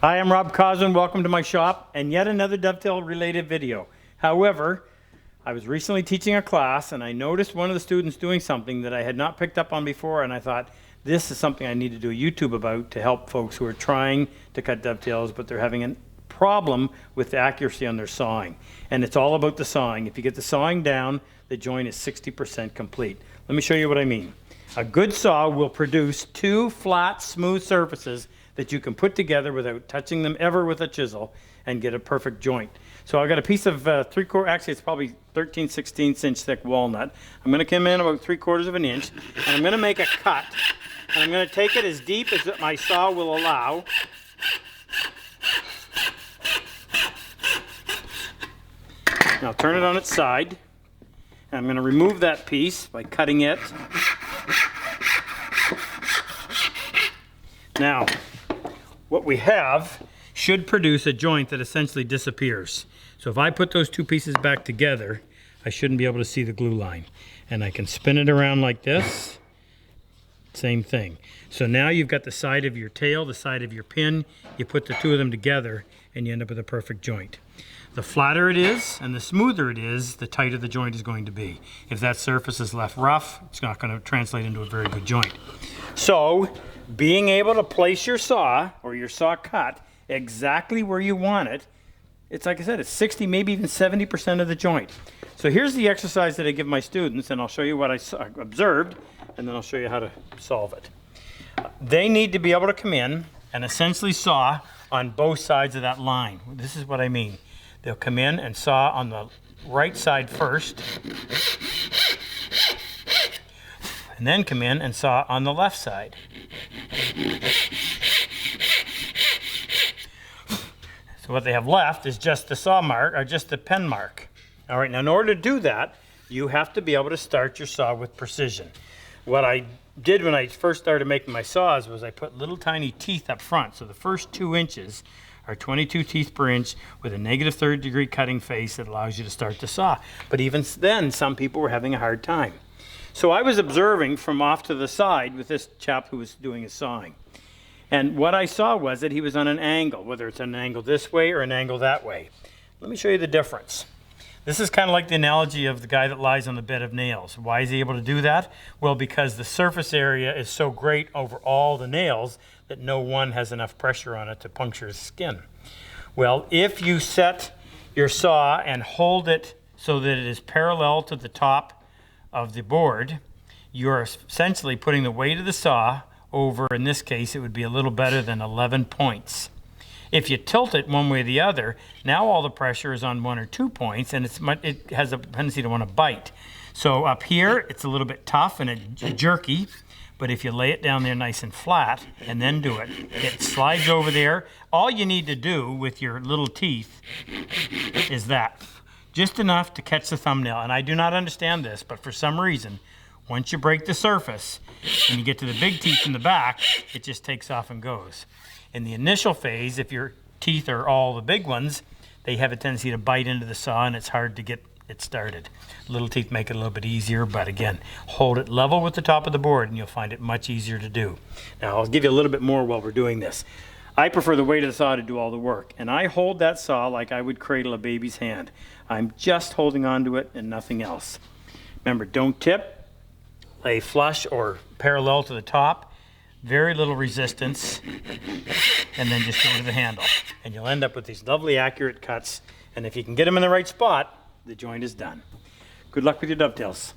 Hi, I'm Rob Cosman. Welcome to my shop and yet another dovetail related video. However, I was recently teaching a class and I noticed one of the students doing something that I had not picked up on before, and I thought this is something I need to do a YouTube about to help folks who are trying to cut dovetails but they're having a problem with the accuracy on their sawing. And it's all about the sawing. If you get the sawing down, the joint is 60% complete. Let me show you what I mean. A good saw will produce two flat, smooth surfaces that you can put together without touching them ever with a chisel and get a perfect joint. So I've got a piece of actually it's probably 13/16 inch thick walnut. I'm going to come in about 3/4 of an inch and I'm going to make a cut. And I'm going to take it as deep as my saw will allow. Now turn it on its side. And I'm going to remove that piece by cutting it. Now, what we have should produce a joint that essentially disappears. So if I put those two pieces back together, I shouldn't be able to see the glue line. And I can spin it around like this. Same thing. So now you've got the side of your tail, the side of your pin. You put the two of them together and you end up with a perfect joint. The flatter it is and the smoother it is, the tighter the joint is going to be. If that surface is left rough, it's not going to translate into a very good joint. So, being able to place your saw or your saw cut exactly where you want it, it's like I said, it's 60, maybe even 70% of the joint. So here's the exercise that I give my students, and I'll show you what I observed, and then I'll show you how to solve it. They need to be able to come in and essentially saw on both sides of that line. This is what I mean. They'll come in and saw on the right side first, and then come in and saw on the left side. So what they have left is just the saw mark, or just the pen mark. All right, now in order to do that, you have to be able to start your saw with precision. What I did when I first started making my saws was I put little tiny teeth up front. So the first 2 inches are 22 teeth per inch with a -3rd degree cutting face that allows you to start the saw. But even then, some people were having a hard time. So I was observing from off to the side with this chap who was doing his sawing. And what I saw was that he was on an angle, whether it's an angle this way or an angle that way. Let me show you the difference. This is kind of like the analogy of the guy that lies on the bed of nails. Why is he able to do that? Well, because the surface area is so great over all the nails that no one has enough pressure on it to puncture his skin. Well, if you set your saw and hold it so that it is parallel to the top of the board, you're essentially putting the weight of the saw over, in this case, it would be a little better than 11 points. If you tilt it one way or the other, now all the pressure is on 1 or 2 points, and it has a tendency to want to bite. So up here, it's a little bit tough and jerky, but if you lay it down there nice and flat and then do it, it slides over there. All you need to do with your little teeth is that. Just enough to catch the thumbnail. And I do not understand this, but for some reason, once you break the surface and you get to the big teeth in the back, it just takes off and goes. In the initial phase, if your teeth are all the big ones, they have a tendency to bite into the saw and it's hard to get it started. Little teeth make it a little bit easier, but again, hold it level with the top of the board and you'll find it much easier to do. Now, I'll give you a little bit more while we're doing this. I prefer the weight of the saw to do all the work, and I hold that saw like I would cradle a baby's hand. I'm just holding on to it and nothing else. Remember, don't tip, lay flush or parallel to the top, very little resistance, and then just go to the handle. And you'll end up with these lovely accurate cuts, and if you can get them in the right spot, the joint is done. Good luck with your dovetails.